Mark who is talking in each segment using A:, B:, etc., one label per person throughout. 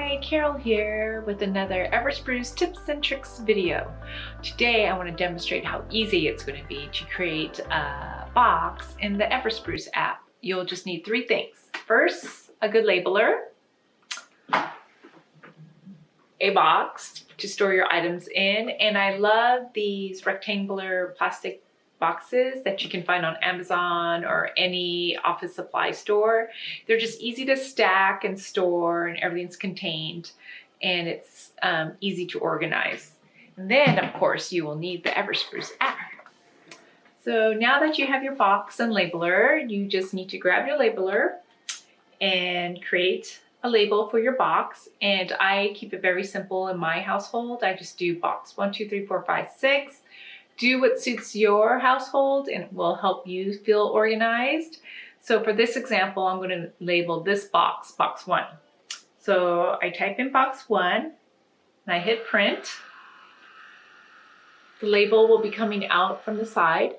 A: Hi, Carol here with another Everspruce tips and tricks video. Today I want to demonstrate how easy it's going to be to create a box in the Everspruce app. You'll just need three things. First, a good labeler, a box to store your items in, and I love these rectangular plastic boxes that you can find on Amazon or any office supply store. They're just easy to stack and store, and everything's contained, and it's easy to organize. And then, of course, you will need the Everspruce app. So now that you have your box and labeler, you just need to grab your labeler and create a label for your box. And I keep it very simple in my household. I just do box 1, 2, 3, 4, 5, 6. Do what suits your household and it will help you feel organized. So for this example, I'm going to label this box, box 1. So I type in box 1 and I hit print. The label will be coming out from the side,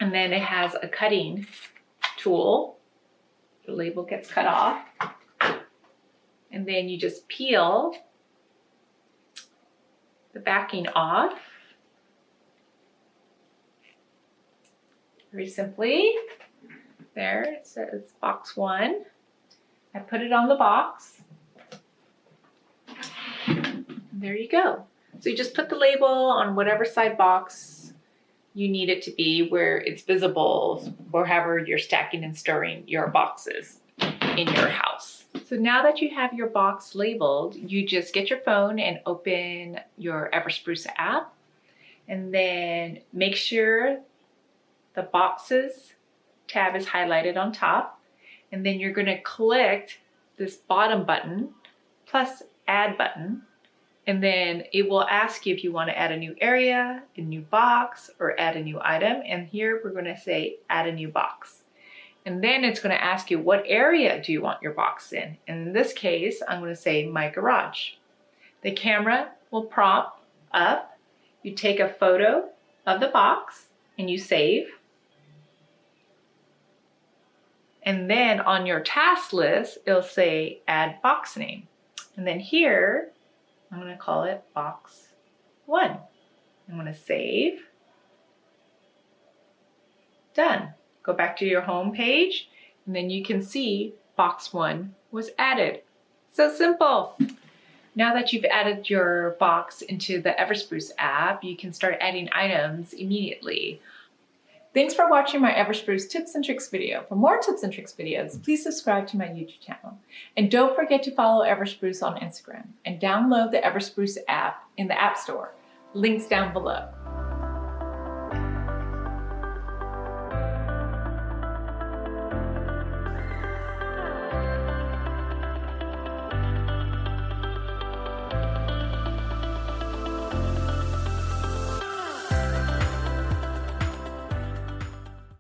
A: and then it has a cutting tool. The label gets cut off, and then you just peel the backing off. Very simply. There, it says box 1. I put it on the box. There you go. So you just put the label on whatever side box you need it to be, where it's visible, wherever you're stacking and storing your boxes in your house. So now that you have your box labeled, you just get your phone and open your Everspruce app, and then make sure the boxes tab is highlighted on top, and then you're going to click this bottom button plus add button, and then it will ask you if you want to add a new area, a new box, or add a new item. And here we're going to say add a new box, and then it's going to ask you what area do you want your box in. And in this case, I'm going to say my garage. The camera will prompt up. You take a photo of the box and you save. And then on your task list, it'll say add box name. And then here, I'm going to call it box 1. I'm going to save. Done. Go back to your home page, and then you can see box 1 was added. So simple. Now that you've added your box into the Everspruce app, you can start adding items immediately. Thanks for watching my Everspruce tips and tricks video. For more tips and tricks videos, please subscribe to my YouTube channel. And don't forget to follow Everspruce on Instagram and download the Everspruce app in the App Store. Links down below.